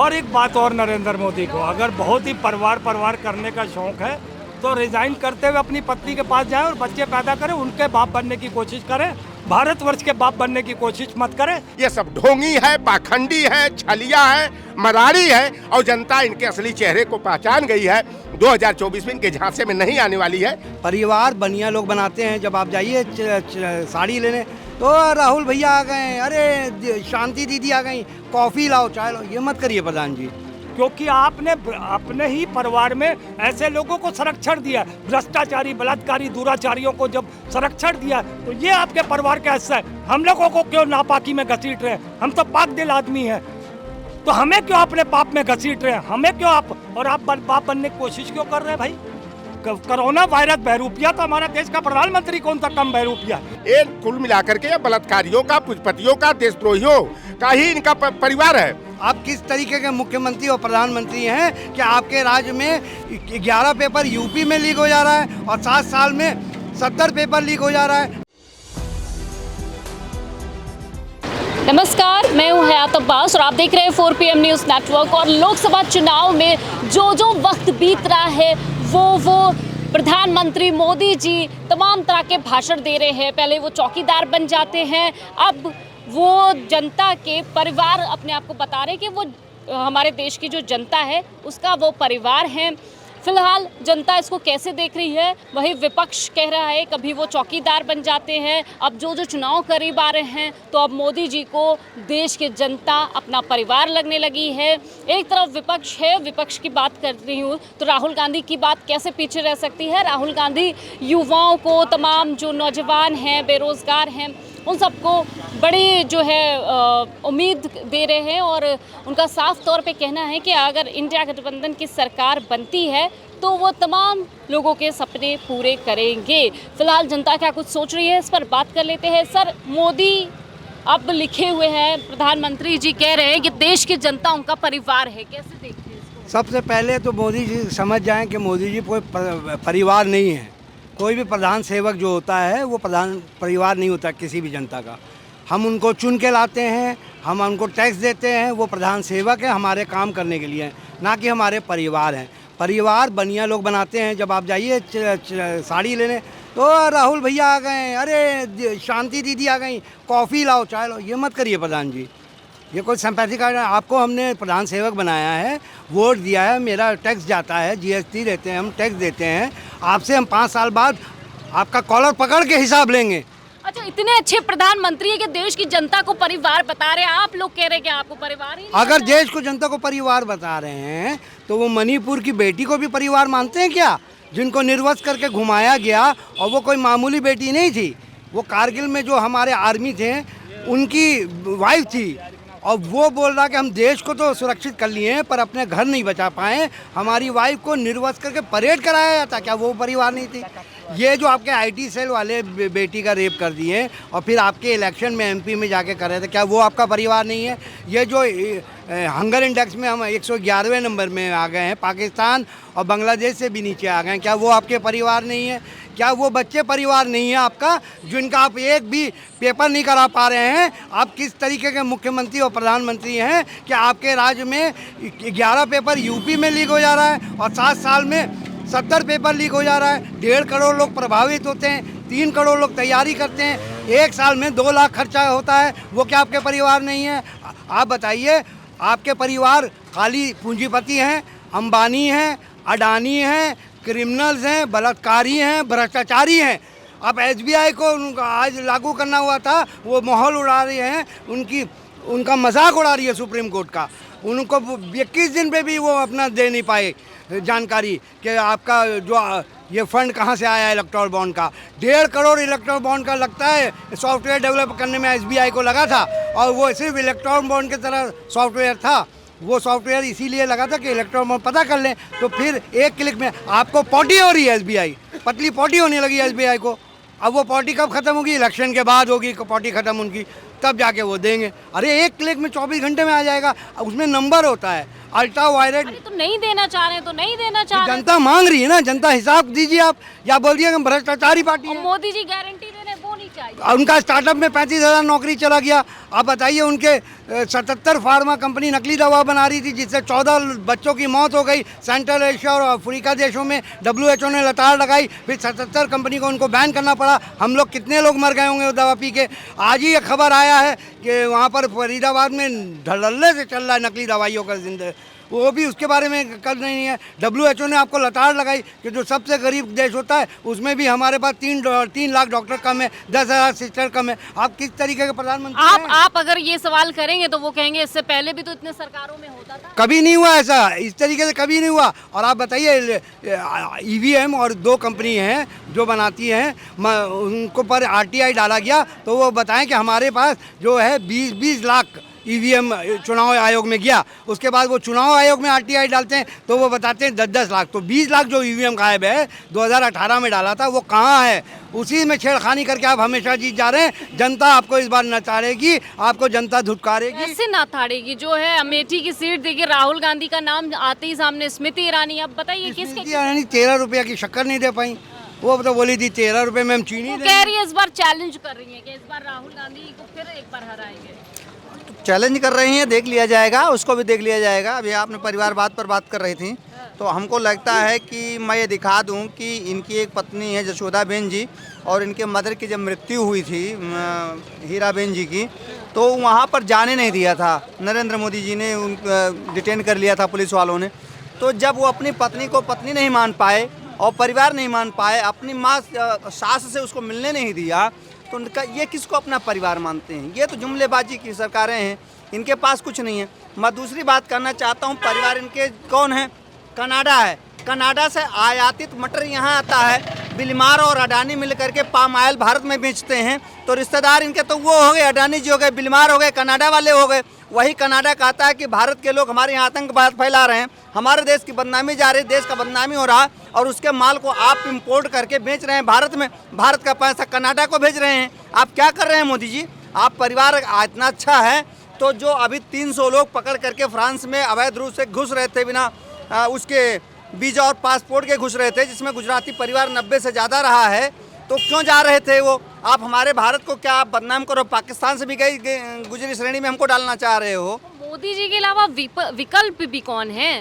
और एक बात और नरेंद्र मोदी को, अगर बहुत ही परिवार करने का शौक है तो रिजाइन करते हुए अपनी पत्नी के पास जाए और बच्चे पैदा करें, उनके बाप बनने की कोशिश करें, भारतवर्ष के बाप बनने की कोशिश मत करें। ये सब ढोंगी है, पाखंडी है, छलिया है, मरारी है और जनता इनके असली चेहरे को पहचान गई है। 2024 में इनके झांसे में नहीं आने वाली है। परिवार बनिया लोग बनाते हैं। जब आप जाइए साड़ी लेने तो राहुल भैया आ गए, अरे शांति दीदी आ गई, कॉफ़ी लाओ, चाय लाओ। ये मत करिए प्रधान जी, क्योंकि आपने अपने ही परिवार में ऐसे लोगों को संरक्षण दिया, भ्रष्टाचारी, बलात्कारी, दुराचारियों को जब संरक्षण दिया तो ये आपके परिवार का हिस्सा है। हम लोगों को क्यों नापाकी में घसीट रहे हैं? हम तो पाक दिल आदमी हैं, तो हमें क्यों अपने पाप में घसीट रहे हैं? हमें क्यों आप बाप बनने की कोशिश क्यों कर रहे हैं भाई? कोरोना वायरस बहरूपिया तो हमारा देश का प्रधानमंत्री कौन सा कम बहरूपिया? ये कुल मिलाकर के बलात्कारियों का, पुष्पतियों का, देशद्रोहियों का ही इनका परिवार है। आप किस तरीके के मुख्यमंत्री और प्रधानमंत्री हैं कि आपके राज्य में 11 पेपर यूपी में लीक हो जा रहा है और 7 साल में 70 पेपर लीक हो जा रहा है। नमस्कार, मैं हूं हयात अब्बास और आप देख रहे हैं 4 PM न्यूज़ नेटवर्क। और लोकसभा चुनाव में जो वक्त बीत रहा है वो प्रधानमंत्री मोदी जी तमाम तरह के भाषण दे रहे हैं। पहले वो चौकीदार बन जाते हैं, अब वो जनता के परिवार अपने आप को बता रहे हैं कि वो हमारे देश की जो जनता है उसका वो परिवार है। फिलहाल जनता इसको कैसे देख रही है, वही विपक्ष कह रहा है कभी वो चौकीदार बन जाते हैं। अब जो चुनाव करीब आ रहे हैं तो अब मोदी जी को देश की जनता अपना परिवार लगने लगी है। एक तरफ विपक्ष है, विपक्ष की बात कर रही हूँ तो राहुल गांधी की बात कैसे पीछे रह सकती है। राहुल गांधी युवाओं को, तमाम जो नौजवान हैं, बेरोज़गार हैं, उन सबको बड़ी जो है उम्मीद दे रहे हैं और उनका साफ तौर पे कहना है कि अगर इंडिया गठबंधन की सरकार बनती है तो वो तमाम लोगों के सपने पूरे करेंगे। फिलहाल जनता क्या कुछ सोच रही है, इस पर बात कर लेते हैं। सर, मोदी अब लिखे हुए हैं, प्रधानमंत्री जी कह रहे हैं कि देश की जनता उनका परिवार है, कैसे देखते हैं इसको? सबसे पहले तो मोदी जी समझ जाएं कि मोदी जी कोई परिवार नहीं है। कोई भी प्रधान सेवक जो होता है वो प्रधान परिवार नहीं होता किसी भी जनता का। हम उनको चुन के लाते हैं, हम उनको टैक्स देते हैं, वो प्रधान सेवक है, हमारे काम करने के लिए, ना कि हमारे परिवार हैं। परिवार बनिया लोग बनाते हैं। जब आप जाइए साड़ी लेने तो राहुल भैया आ गए, अरे शांति दीदी आ गई, कॉफ़ी लाओ, चाय लाओ। ये मत करिए प्रधान जी, ये कोई सिंपैथी कार्ड। आपको हमने प्रधान सेवक बनाया है, वोट दिया है, मेरा टैक्स जाता है, GST देते हैं, हम टैक्स देते हैं। आपसे हम 5 साल बाद आपका कॉलर पकड़ के हिसाब लेंगे। अच्छा, इतने अच्छे प्रधानमंत्री है कि देश की जनता को परिवार बता रहे हैं, आप लोग कह रहे हैं कि आपको परिवार ही नहीं अगर बता देश को जनता को परिवार बता रहे हैं तो वो मणिपुर की बेटी को भी परिवार मानते हैं क्या, जिनको निर्वस्त्र करके घुमाया गया? और वो कोई मामूली बेटी नहीं थी, वो कारगिल में जो हमारे आर्मी थे उनकी वाइफ थी। और वो बोल रहा कि हम देश को तो सुरक्षित कर लिए हैं पर अपने घर नहीं बचा पाए, हमारी वाइफ को निर्वस्त्र करके परेड कराया जाता, क्या वो परिवार नहीं थी? ये जो आपके IT सेल वाले बेटी का रेप कर दिए और फिर आपके इलेक्शन में MP में जाके कर रहे थे, क्या वो आपका परिवार नहीं है? ये जो हंगर इंडेक्स में हम 111वें नंबर में आ गए हैं, पाकिस्तान और बांग्लादेश से भी नीचे आ गए हैं, क्या वो आपके परिवार नहीं है? क्या वो बच्चे परिवार नहीं है आपका, जिनका आप एक भी पेपर नहीं करा पा रहे हैं? आप किस तरीके के मुख्यमंत्री और प्रधानमंत्री हैं कि आपके राज्य में 11 पेपर यूपी में लीक हो जा रहा है और 7 साल में 70 पेपर लीक हो जा रहा है। 1.5 करोड़ लोग प्रभावित होते हैं, 3 करोड़ लोग तैयारी करते हैं, 1 साल में 2 लाख खर्चा होता है, वो क्या आपके परिवार नहीं है? आप बताइए, आपके परिवार खाली पूंजीपति हैं, अंबानी हैं, अडानी हैं, क्रिमिनल्स हैं, बलात्कारी हैं, भ्रष्टाचारी हैं। अब SBI को आज लागू करना हुआ था, वो माहौल उड़ा रहे हैं, उनका मजाक उड़ा रही है सुप्रीम कोर्ट का। उनको 21 दिन पे भी वो अपना दे नहीं पाए जानकारी कि आपका जो ये फंड कहाँ से आया इलेक्ट्रॉल बॉन्ड का। 1.5 करोड़ इलेक्ट्रॉल बॉन्ड का लगता है सॉफ्टवेयर डेवलप करने में SBI को लगा था, और वो सिर्फ इलेक्ट्रॉल बॉन्ड की तरह सॉफ्टवेयर था। वो सॉफ्टवेयर इसीलिए लगा था कि इलेक्ट्रॉल बॉन्ड पता कर लें, तो फिर एक क्लिक में आपको पॉटी हो रही है SBI, पतली पॉटी होने लगी SBI को। अब वो पॉटी कब खत्म होगी? इलेक्शन के बाद होगी पॉटी खत्म उनकी, तब जाके वो देंगे। अरे एक क्लिक में 24 घंटे में आ जाएगा, उसमें नंबर होता है, अल्ट्रा वायलेट। तो नहीं देना चाह रहे हैं तो नहीं देना चाह रहे, जनता मांग रही है ना, जनता हिसाब दीजिए आप, या बोल दिए भ्रष्टाचारी पार्टी है। मोदी जी गारंटी दे रहे हैं वो नहीं चाह आई? उनका स्टार्टअप में 35,000 नौकरी चला गया। आप बताइए, उनके 77 फार्मा कंपनी नकली दवा बना रही थी, जिससे 14 बच्चों की मौत हो गई। सेंट्रल एशिया और अफ्रीका देशों में WHO ने लताड़ लगाई, फिर 77 कंपनी को उनको बैन करना पड़ा। हम लोग कितने लोग मर गए होंगे वो दवा पी के। आज ही एक खबर आया है कि वहाँ पर फरीदाबाद में धड़ल्ले से चल रहा है नकली दवाइयों का जिंदगी, वो भी उसके बारे में कर नहीं है। WHO ने आपको लताड़ लगाई कि जो सबसे गरीब देश होता है उसमें भी हमारे पास 3 लाख डॉक्टर कम है, 10,000 सिस्टर कम है। आप किस तरीके के प्रधानमंत्री हैं? आप अगर ये सवाल करेंगे तो वो कहेंगे इससे पहले भी तो इतने सरकारों में होता था। कभी नहीं हुआ ऐसा, इस तरीके से कभी नहीं हुआ। और आप बताइए, EVM और 2 कंपनी हैं जो बनाती हैं, उनको पर RTI डाला गया तो वो बताएं कि हमारे पास जो है 20 लाख EVM चुनाव आयोग में गया। उसके बाद वो चुनाव आयोग में RTI डालते हैं तो वो बताते हैं 10-10 लाख। तो 20 लाख जो EVM गायब है 2018 में डाला था, वो कहाँ है? उसी में छेड़खानी करके आप हमेशा जीत जा रहे हैं। जनता आपको इस बार नचाड़ेगी, आपको जनता धुतकारेगी। ऐसे ना थाड़ेगी। जो है अमेठी की सीट देखिए, राहुल गांधी का नाम आते ही सामने स्मृति ईरानी। अब बताइए किसके 13 रुपये की शक्कर नहीं दे पाई। वो तो बोली थी 13 रुपये में हम चीनी कह रही है, इस बार चैलेंज कर रही है कि इस बार राहुल गांधी को फिर एक बार हराएंगे। चैलेंज कर रही हैं, देख लिया जाएगा, उसको भी देख लिया जाएगा। अभी आपने परिवारवाद पर बात कर रही थी, तो हमको लगता है कि मैं ये दिखा दूं कि इनकी एक पत्नी है जशोदाबेन जी, और इनके मदर की जब मृत्यु हुई थी हीराबेन जी की, तो वहाँ पर जाने नहीं दिया था। नरेंद्र मोदी जी ने डिटेन कर लिया था पुलिस वालों ने। तो जब वो अपनी पत्नी को पत्नी नहीं मान पाए और परिवार नहीं मान पाए, अपनी माँ सास से उसको मिलने नहीं दिया, तो उनका ये किसको अपना परिवार मानते हैं? ये तो जुमलेबाजी की सरकारें हैं, इनके पास कुछ नहीं है। मैं दूसरी बात करना चाहता हूँ, परिवार इनके कौन है? कनाडा है। कनाडा से आयातित मटर यहाँ आता है। बिलमार और अडानी मिल करके पाम ऑयल भारत में बेचते हैं। तो रिश्तेदार इनके तो वो हो गए, अडानी जी हो गए, बिलमार हो गए, कनाडा वाले हो गए। वही कनाडा कहता है कि भारत के लोग हमारे यहाँ आतंकवाद फैला रहे हैं, हमारे देश की बदनामी जा रही है, देश का बदनामी हो रहा, और उसके माल को आप इंपोर्ट करके बेच रहे हैं भारत में। भारत का पैसा कनाडा को भेज रहे हैं। आप क्या कर रहे हैं मोदी जी? आप परिवार इतना अच्छा है तो जो अभी 300 लोग पकड़ करके फ्रांस में अवैध रूप से घुस रहे थे, बिना उसके वीजा और पासपोर्ट के घुस रहे थे, जिसमें गुजराती परिवार 90 से ज़्यादा रहा है, तो क्यों जा रहे थे वो? आप हमारे भारत को क्या आप बदनाम करो? पाकिस्तान से भी गई गुजरी श्रेणी में हमको डालना चाह रहे हो? मोदी जी के अलावा विकल्प भी कौन है?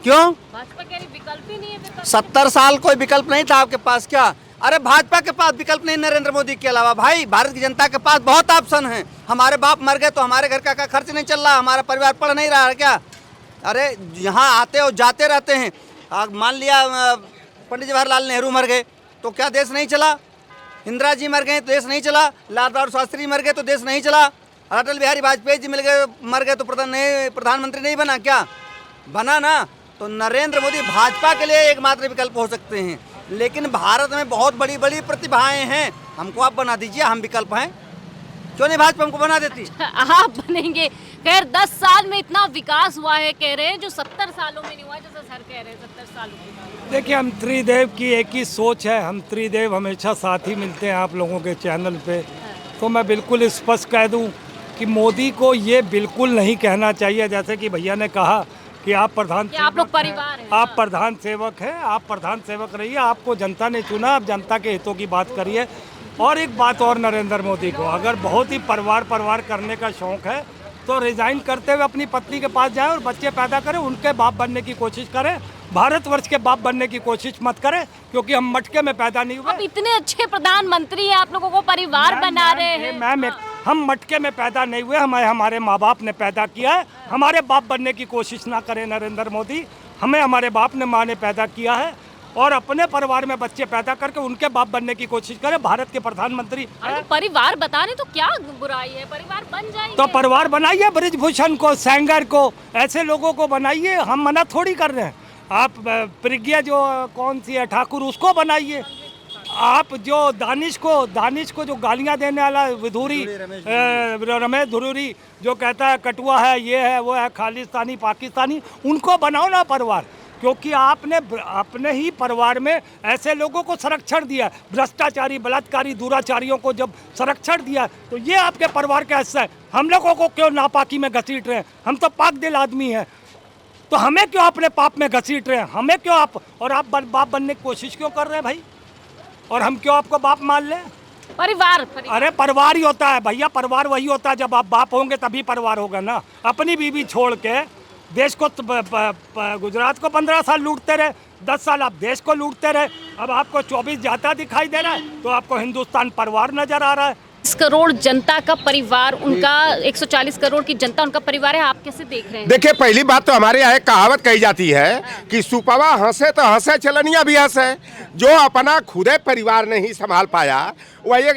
क्यों? भाजपा कह रही विकल्प ही नहीं है। 70 साल कोई विकल्प नहीं था आपके पास क्या? अरे भाजपा के पास विकल्प नहीं, नरेंद्र मोदी के अलावा। भाई, भारत की जनता के पास बहुत ऑप्शन हैं। हमारे बाप मर गए तो हमारे घर का खर्च नहीं चल रहा, हमारा परिवार पढ़ नहीं रहा है क्या? अरे यहाँ आते और जाते रहते हैं। मान लिया पंडित जवाहरलाल नेहरू मर गए तो क्या देश नहीं चला? इंदिरा जी मर गए तो देश नहीं चला? लाल बहादुर शास्त्री मर गए तो देश नहीं चला? अटल बिहारी वाजपेयी जी मर गए तो प्रधानमंत्री नहीं बना क्या? बना ना। तो नरेंद्र मोदी भाजपा के लिए एकमात्र विकल्प हो सकते हैं, लेकिन भारत में बहुत बड़ी बड़ी प्रतिभाएं हैं। हमको आप बना दीजिए, हम विकल्प हैं। क्यों नहीं भाजपा हमको बना देती? आप बनेंगे। खैर 10 साल में इतना विकास हुआ है कह रहे हैं, जो 70 सालों में नहीं हुआ, जैसे सर कह रहे हैं 70 सालों में। देखिए, हम त्रिदेव की एक ही सोच है। हम त्रिदेव हमेशा साथ ही मिलते हैं आप लोगों के चैनल पे। तो मैं बिल्कुल स्पष्ट कह दूं कि मोदी को ये बिल्कुल नहीं कहना चाहिए, जैसे कि भैया ने कहा कि आप प्रधान कि आप लोग परिवार हैं। आप प्रधान सेवक हैं, आप प्रधान सेवक रहिए। आपको जनता ने चुना, आप जनता के हितों की बात करिए। और एक बात और, नरेंद्र मोदी को अगर बहुत ही परिवार करने का शौक है तो रिजाइन करते हुए अपनी पत्नी के पास जाएं और बच्चे पैदा करें, उनके बाप बनने की कोशिश करें। भारतवर्ष के बाप बनने की कोशिश मत करें, क्योंकि हम मटके में पैदा नहीं हुए। अब इतने अच्छे प्रधानमंत्री हैं, आप लोगों को परिवार बना रहे हैं। मैम, हम मटके में पैदा नहीं हुए, हमारे माँ बाप ने पैदा किया है। हमारे बाप बनने की कोशिश ना करें नरेंद्र मोदी। हमें हमारे बाप ने, माँ ने पैदा किया है, और अपने परिवार में बच्चे पैदा करके उनके बाप बनने की कोशिश करें। भारत के प्रधानमंत्री तो परिवार बता रहे तो क्या बुराई है? परिवार बन जाएंगे तो परिवार बनाइए, ब्रिजभूषण को, सेंगर को, ऐसे लोगों को बनाइए। हम मना थोड़ी कर रहे हैं। आप प्रज्ञा जो कौन सी है ठाकुर, उसको बनाइए। आप जो दानिश को जो गालियां देने वाला विधूरी रमेश धुरूरी जो कहता है कटुआ है, ये है, वो है, खालिस्तानी पाकिस्तानी, उनको बनाओ ना परिवार। क्योंकि आपने अपने ही परिवार में ऐसे लोगों को संरक्षण दिया, भ्रष्टाचारी, बलात्कारी, दुराचारियों को जब संरक्षण दिया, तो ये आपके परिवार का हिस्सा है। हम लोगों को क्यों नापाकी में घसीट रहे हैं? हम तो पाक दिल आदमी हैं, तो हमें क्यों अपने पाप में घसीट रहे हैं? हमें क्यों आप बाप बनने की कोशिश क्यों कर रहे हैं भाई? और हम क्यों आपको बाप मान लें? परिवार अरे परिवार ही होता है भैया, परिवार वही होता है जब आप बाप होंगे तभी परिवार होगा ना। अपनी बीवी छोड़ के देश को गुजरात को 15 साल लूटते रहे, 10 साल आप देश को लूटते रहे, अब आपको 24 जाता दिखाई दे रहा है, तो आपको हिंदुस्तान परिवार नजर आ रहा है। 1 करोड़ जनता का परिवार, उनका 140 करोड़ की जनता उनका परिवार है, आप कैसे देख रहे हैं? देखिए, पहली बात तो हमारे यहाँ एक कहावत कही जाती है कि सुपवा हंसे तो हंसे चलनिया भी हंसे। जो अपना खुदे परिवार नहीं संभाल पाया वह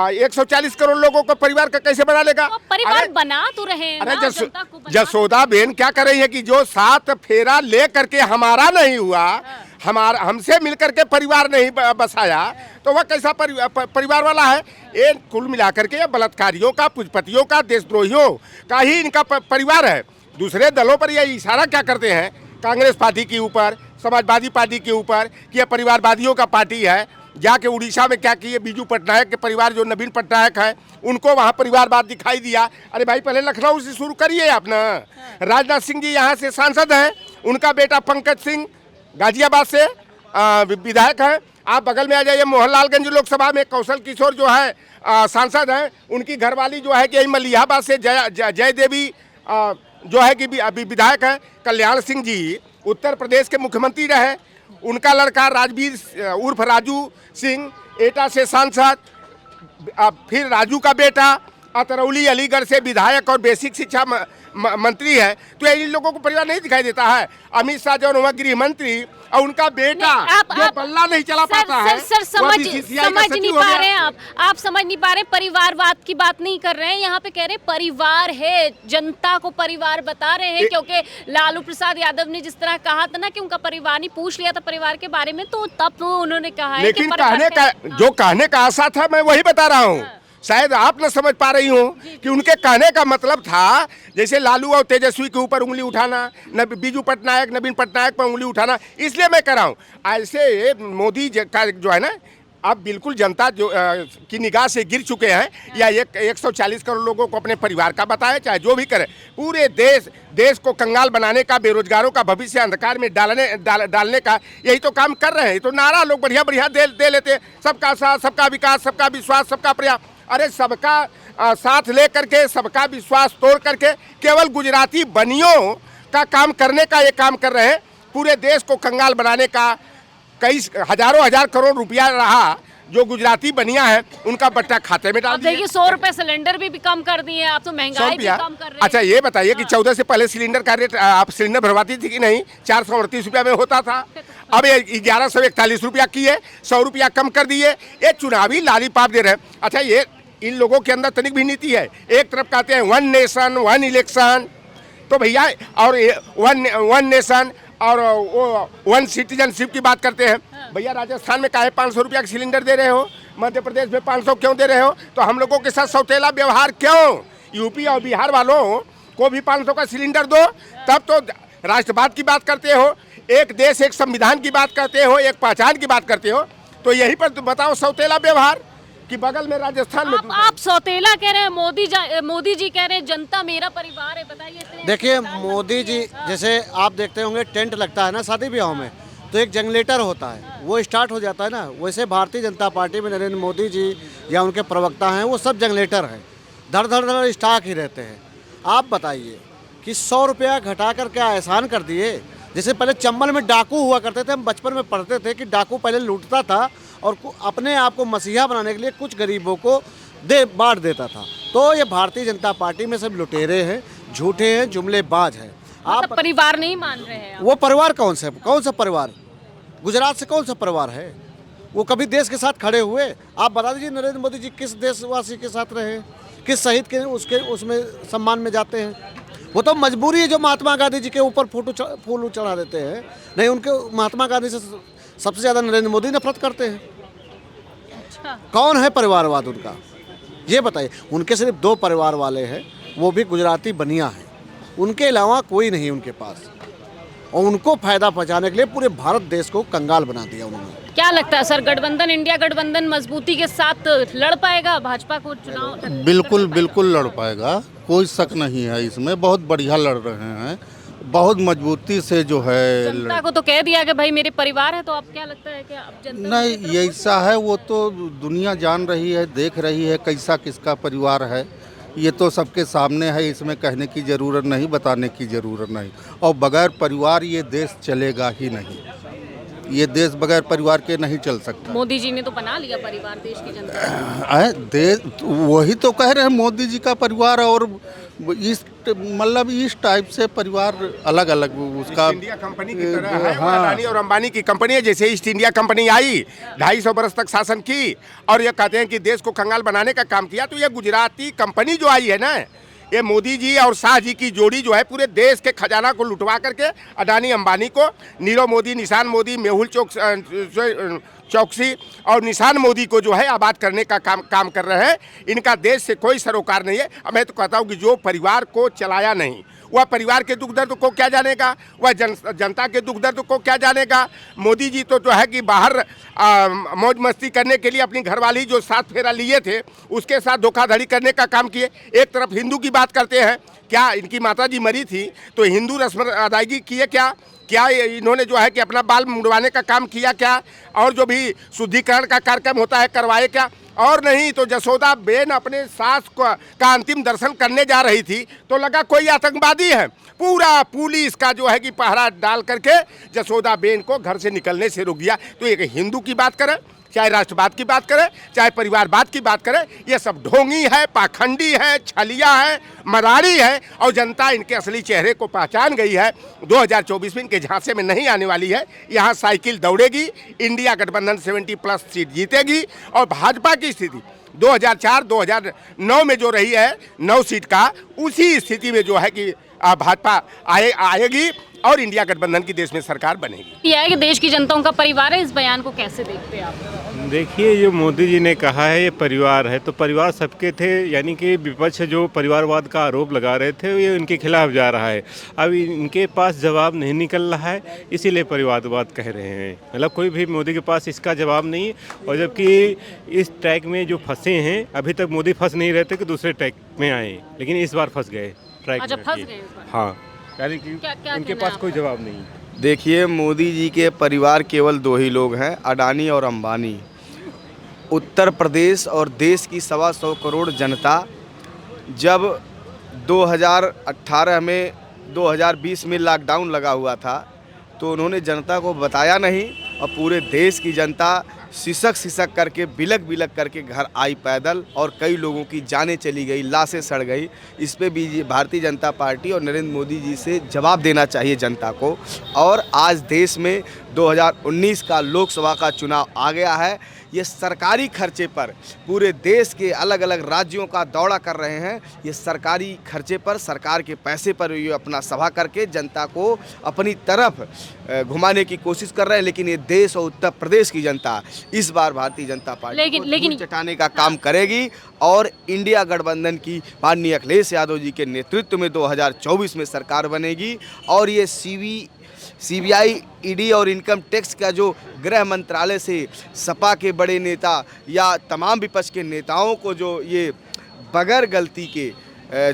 140 करोड़ लोगों को परिवार का कैसे बना लेगा? तो परिवार बना तो रहे हैं अरे ना, जनता को बना जसोदा बेन क्या कर रही है कि जो 7 फेरा ले करके हमारा नहीं हुआ, हमारा हमसे मिलकर के परिवार नहीं बसाया, तो वह कैसा परिवार वाला है? ये कुल मिलाकर के बलात्कारियों का, पूंजीपतियों का, देशद्रोहियों का ही इनका परिवार है। दूसरे दलों पर ये इशारा क्या करते हैं, कांग्रेस पार्टी के ऊपर, समाजवादी पार्टी के ऊपर, कि यह परिवारवादियों का पार्टी है। जाके उड़ीसा में क्या किए, बीजू पटनायक के परिवार जो नवीन पटनायक है उनको वहाँ परिवारवाद दिखाई दिया। अरे भाई, पहले लखनऊ से शुरू करिए आप ना। राजनाथ सिंह जी यहाँ से सांसद हैं, उनका बेटा पंकज सिंह गाजियाबाद से विधायक हैं। आप बगल में आ जाइए, मोहनलालगंज लोकसभा में कौशल किशोर जो है सांसद हैं, उनकी घरवाली जो है कि मलिहाबाद से जय देवी जो है कि अभी विधायक हैं। कल्याण सिंह जी उत्तर प्रदेश के मुख्यमंत्री रहे, उनका लड़का राजवीर उर्फ राजू सिंह एटा से सांसद, फिर राजू का बेटा अतरौली अलीगढ़ से विधायक और बेसिक शिक्षा मंत्री है। तो इन लोगों को परिवार नहीं दिखाई देता है? अमित शाह जो हुआ गृह मंत्री और उनका बेटा जो बल्ला नहीं चला पाता है, सर समझ नहीं पा रहे हैं आप समझ नहीं पा रहे। परिवारवाद की बात नहीं कर रहे हैं, यहाँ पे कह रहे परिवार है, जनता को परिवार बता रहे हैं। क्योंकि लालू प्रसाद यादव ने जिस तरह कहा था ना कि उनका परिवार नहीं पूछ लिया था परिवार के बारे में, तो तब तो उन्होंने कहा है लेकिन कहने का आशा था, मैं वही बता रहा हूँ। शायद आप न समझ पा रही हो कि उनके कहने का मतलब था जैसे लालू और तेजस्वी के ऊपर उंगली उठाना, बीजू पटनायक नवीन पटनायक पर उंगली उठाना। इसलिए मैं कह रहा हूँ, ऐसे मोदी का जो है ना, अब बिल्कुल जनता जो की निगाह से गिर चुके हैं। या 140 करोड़ लोगों को अपने परिवार का बताए, चाहे जो भी करे, पूरे देश को कंगाल बनाने का, बेरोजगारों का भविष्य अंधकार में डालने का यही तो काम कर रहे हैं। तो नारा लोग बढ़िया बढ़िया दे लेते, सबका साथ, सबका विकास, सबका विश्वास, सबका प्रयास। अरे सबका साथ ले करके, सबका विश्वास तोड़ करके केवल गुजराती बनियों का काम करने का ये काम कर रहे हैं। पूरे देश को कंगाल बनाने का कई हजारों करोड़ रुपया रहा, जो गुजराती बनिया है उनका बट्टा खाते में डाल दिया। देखिए 100 रुपए सिलेंडर भी कम कर दिए, आप तो महंगाई भी कम कर रहे हैं। अच्छा ये बताइए कि 14 से पहले सिलेंडर का रेट आप सिलेंडर भरवाती थी कि नहीं? 438 रुपया में होता था, अब 1141 रुपया किए, 100 रुपया कम कर दिए। ये चुनावी लालीपाप दे रहे हैं। अच्छा, ये इन लोगों के अंदर तनिक भी नीति है। एक तरफ कहते हैं 1 नेशन 1 इलेक्शन, तो भैया, और 1 नेशन और वो 1 सिटीजनशिप की बात करते हैं। भैया राजस्थान में काहे 500 रुपया का सिलेंडर दे रहे हो, मध्य प्रदेश में 500 क्यों दे रहे हो? तो हम लोगों के साथ सौतेला व्यवहार क्यों? यूपी और बिहार वालों को भी 500 का सिलेंडर दो। तब तो राष्ट्रवाद की बात करते हो, एक देश एक संविधान की बात करते हो, एक पहचान की बात करते हो। तो यही पर बताओ सौतेला व्यवहार कि बगल में राजस्थान में आप सौतेला कह रहे हैं, मोदी जी कह रहे हैं जनता मेरा परिवार है। बताइए। देखिए, मोदी जी जैसे आप देखते होंगे टेंट लगता है ना शादी ब्याह में, तो एक जनरेटर होता है, वो स्टार्ट हो जाता है ना। वैसे भारतीय जनता पार्टी में नरेंद्र मोदी जी या उनके प्रवक्ता हैं, वो सब जनरेटर हैं, धड़ धड़ धड़ स्टाक ही रहते हैं। आप बताइए कि 100 रुपया घटा कर क्या एहसान कर दिए? जैसे पहले चंबल में डाकू हुआ करते थे, हम बचपन में पढ़ते थे कि डाकू पहले लूटता था और अपने आप को मसीहा बनाने के लिए कुछ गरीबों को बांट देता था। तो ये भारतीय जनता पार्टी में सब लुटेरे हैं, झूठे हैं, जुमलेबाज हैं। आप परिवार नहीं मान रहे हैं? वो परिवार कौन सा परिवार? गुजरात से कौन सा परिवार है? वो कभी देश के साथ खड़े हुए? आप बता दीजिए, नरेंद्र मोदी जी किस देशवासी के साथ रहे, किस शहीद के उसमें सम्मान में जाते हैं? वो तो मजबूरी है जो महात्मा गांधी जी के ऊपर फूल चढ़ा देते हैं। नहीं, उनके महात्मा गांधी से सबसे ज़्यादा नरेंद्र मोदी नफरत करते हैं। अच्छा। कौन है परिवारवाद उनका, ये बताइए। उनके सिर्फ 2 परिवार वाले हैं, वो भी गुजराती बनिया हैं, उनके अलावा कोई नहीं उनके पास। और उनको फायदा पहुंचाने के लिए पूरे भारत देश को कंगाल बना दिया उन्होंने। क्या लगता है सर, गठबंधन, इंडिया गठबंधन मजबूती के साथ लड़ पाएगा भाजपा को चुनाव? बिल्कुल लड़ पाएगा, कोई शक नहीं है इसमें। बहुत बढ़िया लड़ रहे हैं, बहुत मजबूती से जो है जनता को तो कह दिया कि भाई मेरे परिवार है, तो आप क्या लगता है कि अब जनता नहीं, ये ऐसा है, वो तो दुनिया जान रही है, देख रही है कैसा किसका परिवार है। ये तो सबके सामने है, इसमें कहने की ज़रूरत नहीं, बताने की ज़रूरत नहीं। और बगैर परिवार ये देश चलेगा ही नहीं। ये देश बगैर परिवार के नहीं चल सकता। मोदी जी ने तो बना लिया परिवार देश की जनता। देश वही तो कह रहे हैं, मोदी जी का परिवार और इस मतलब इस टाइप से परिवार अलग अलग उसका ईस्ट इंडिया कंपनी की तरह है। वो अडानी और अंबानी की कंपनी है। जैसे ईस्ट इंडिया कंपनी आई, 250 बरस तक शासन की और ये कहते हैं कि देश को कंगाल बनाने का काम किया, तो ये गुजराती कंपनी जो आई है ना, ये मोदी जी और शाह जी की जोड़ी जो है पूरे देश के खजाना को लुटवा करके अडानी अंबानी को, नीरव मोदी, निशान मोदी, मेहुल चौकसी और निशान मोदी को जो है आबाद करने का काम कर रहे हैं। इनका देश से कोई सरोकार नहीं है। अब मैं तो कहता हूँ कि जो परिवार को चलाया नहीं, वह परिवार के दुख दर्द को क्या जानेगा, वह जनता के दुख दर्द को क्या जानेगा। मोदी जी तो जो है कि बाहर मौज मस्ती करने के लिए अपनी घरवाली जो 7 फेरा लिए थे उसके साथ धोखाधड़ी करने का काम किए। एक तरफ हिंदू की बात करते हैं, क्या इनकी माता जी मरी थी तो हिंदू रस्म अदायगी किए क्या इन्होंने जो है कि अपना बाल मुंडवाने का काम किया क्या, और जो भी शुद्धिकरण का कार्यक्रम होता है करवाए क्या, और नहीं तो जसोदा बेन अपने सास का अंतिम दर्शन करने जा रही थी तो लगा कोई आतंकवादी है। पूरा पुलिस का जो है कि पहरा डाल करके जसोदा बेन को घर से निकलने से रोक दिया। तो एक हिंदू की बात करें, चाहे राष्ट्रवाद की बात करें, चाहे परिवारवाद की बात करें, ये सब ढोंगी है, पाखंडी है, छलिया है, मरारी है, और जनता इनके असली चेहरे को पहचान गई है। 2024 में इनके झांसे में नहीं आने वाली है। यहाँ साइकिल दौड़ेगी, इंडिया गठबंधन 70+ सीट जीतेगी, और भाजपा की स्थिति 2004-2009 में जो रही है 9 सीट का, उसी स्थिति में जो है कि भाजपा आएगी और इंडिया गठबंधन की देश में सरकार बनेगी। यह है कि देश की जनताओं का परिवार है, इस बयान को कैसे देखते हैं आप? देखिए, जो मोदी जी ने कहा है ये परिवार है, तो परिवार सबके थे, यानी कि विपक्ष जो परिवारवाद का आरोप लगा रहे थे ये उनके खिलाफ जा रहा है। अब इनके पास जवाब नहीं निकल रहा है, इसीलिए परिवारवाद कह रहे हैं। मतलब कोई भी मोदी के पास इसका जवाब नहीं है। और जबकि इस ट्रैक में जो फंसे हैं, अभी तक मोदी फंस नहीं रहते कि दूसरे ट्रैक में आए, लेकिन इस बार फंस गए ट्रैक में। फंस गए। हाँ, यानी कि उनके पास कोई जवाब नहीं। देखिए, मोदी जी के परिवार केवल 2 ही लोग हैं, अडानी और अंबानी। उत्तर प्रदेश और देश की 125 करोड़ जनता जब 2018 में 2020 में लॉकडाउन लगा हुआ था तो उन्होंने जनता को बताया नहीं, और पूरे देश की जनता सिसक करके बिलक करके घर आई पैदल, और कई लोगों की जानें चली गई, लाशें सड़ गई। इस पे भी भारतीय जनता पार्टी और नरेंद्र मोदी जी से जवाब देना चाहिए जनता को। और आज देश में 2019 का लोकसभा का चुनाव आ गया है। ये सरकारी खर्चे पर पूरे देश के अलग अलग राज्यों का दौरा कर रहे हैं। ये सरकारी खर्चे पर, सरकार के पैसे पर ये अपना सभा करके जनता को अपनी तरफ घुमाने की कोशिश कर रहे हैं। लेकिन ये देश और उत्तर प्रदेश की जनता इस बार भारतीय जनता पार्टी को चटाने का काम करेगी, और इंडिया गठबंधन की माननीय अखिलेश यादव जी के नेतृत्व में 2024 में सरकार बनेगी। और ये CBI, ED और इनकम टैक्स का जो गृह मंत्रालय से सपा के बड़े नेता या तमाम विपक्ष के नेताओं को जो ये बगैर गलती के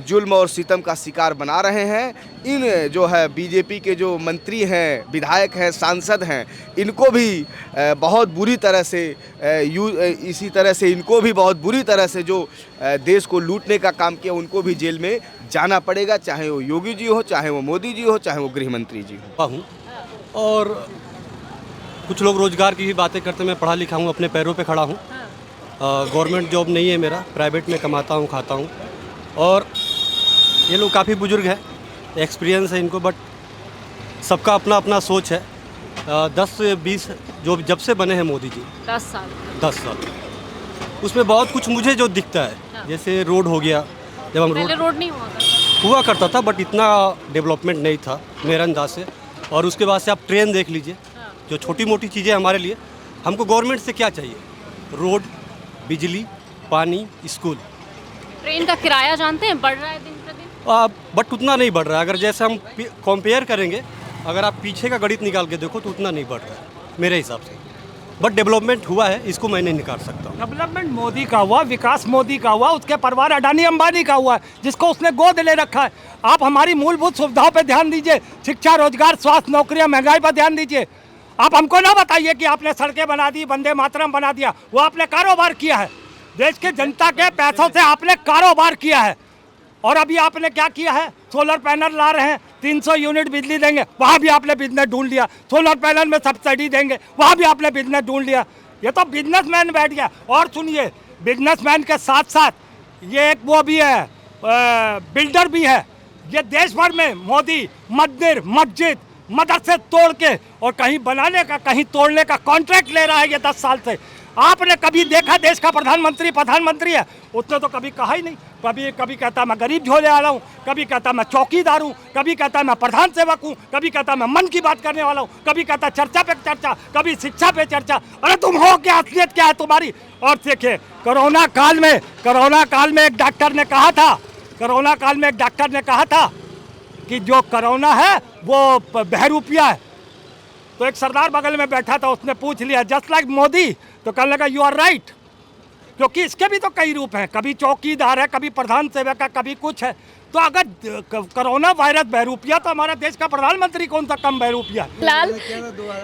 जुल्म और सितम का शिकार बना रहे हैं, इन जो है बीजेपी के जो मंत्री हैं, विधायक हैं, सांसद हैं, इनको भी बहुत बुरी तरह से इसी तरह से इनको भी बहुत बुरी तरह से जो देश को लूटने का काम किया, उनको भी जेल में जाना पड़ेगा, चाहे वो योगी जी हो, चाहे वो मोदी जी हो, चाहे वो गृह मंत्री जी हो। और कुछ लोग रोज़गार की भी बातें करते, मैं पढ़ा लिखा हूँ, अपने पैरों पे खड़ा हूँ। गवर्नमेंट जॉब नहीं है मेरा, प्राइवेट में कमाता हूँ, खाता हूँ। और ये लोग काफ़ी बुजुर्ग हैं, एक्सपीरियंस है इनको, बट सबका अपना अपना सोच है। 10 से 20 जो जब से बने हैं मोदी जी, 10 साल, उसमें बहुत कुछ मुझे जो दिखता है, जैसे रोड हो गया, जब हम रोड नहीं हुआ करता था, बट इतना डेवलपमेंट नहीं था मेरे अंदाज से। और उसके बाद से आप ट्रेन देख लीजिए, जो छोटी मोटी चीज़ें हमारे लिए, हमको गवर्नमेंट से क्या चाहिए? रोड, बिजली, पानी, स्कूल। ट्रेन का किराया जानते हैं बढ़ रहा है दिन प्रतिदिन, बट उतना नहीं बढ़ रहा है। अगर जैसे हम कंपेयर करेंगे, अगर आप पीछे का गणित निकाल के देखो तो उतना नहीं बढ़ रहा है मेरे हिसाब से। बट डेवलपमेंट हुआ है, इसको मैं नहीं निकाल सकता हूँ। डेवलपमेंट मोदी का हुआ, विकास मोदी का हुआ, उसके परिवार अडानी अंबानी का हुआ है, जिसको उसने गोद ले रखा है। आप हमारी मूलभूत सुविधाओं पे ध्यान दीजिए, शिक्षा, रोजगार, स्वास्थ्य, नौकरियां, महंगाई पर ध्यान दीजिए। आप हमको ना बताइए कि आपने सड़कें बना दी, वंदे मातरम बना दिया, वो आपने कारोबार किया है। देश की जनता के पैसों से आपने कारोबार किया है। और अभी आपने क्या किया है, सोलर पैनल ला रहे हैं, 300 यूनिट बिजली देंगे, वहाँ भी आपने बिजनेस ढूंढ लिया। सोलर पैनल में सब्सिडी देंगे, वहाँ भी आपने बिजनेस ढूंढ लिया। ये तो बिजनेसमैन बैठ गया। और सुनिए, बिजनेसमैन के साथ साथ ये एक वो भी है, बिल्डर भी है। ये देश भर में मोदी मंदिर, मस्जिद, मदरसे तोड़ के और कहीं बनाने का, कहीं तोड़ने का कॉन्ट्रैक्ट ले रहा है ये 10 साल से। आपने कभी देखा देश का प्रधानमंत्री है? उसने तो कभी कहा ही नहीं। कभी कहता मैं गरीब झोले वाला हूँ, कभी कहता मैं चौकीदार हूँ, कभी कहता मैं प्रधान सेवक हूँ, कभी कहता मैं मन की बात करने वाला हूँ, कभी कहता चर्चा पे चर्चा, कभी शिक्षा पे चर्चा। अरे तुम हो क्या, असलियत क्या है तुम्हारी? और देखिए, कोरोना काल में एक डॉक्टर ने कहा था कि जो कोरोना है वो बहरूपिया है। तो एक सरदार बगल में बैठा था, उसने पूछ लिया जस्ट लाइक मोदी, तो कहने लगा यू आर राइट, क्योंकि इसके भी तो कई रूप हैं, कभी चौकीदार है, कभी प्रधान सेवक है, कभी कुछ है। तो अगर कोरोना वायरस बहरूपिया, तो हमारा देश का प्रधानमंत्री कौन सा कम बहरूपिया है? फिलहाल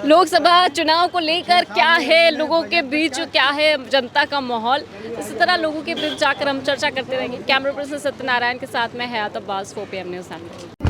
लोकसभा चुनाव को लेकर क्या है, लोगों के बीच क्या है जनता का माहौल, इसी तरह लोगों के बीच जाकर हम चर्चा करते रहेंगे। कैमरा पर्सन सत्यनारायण के साथ में हयात अब्बास, 4PM न्यूज़।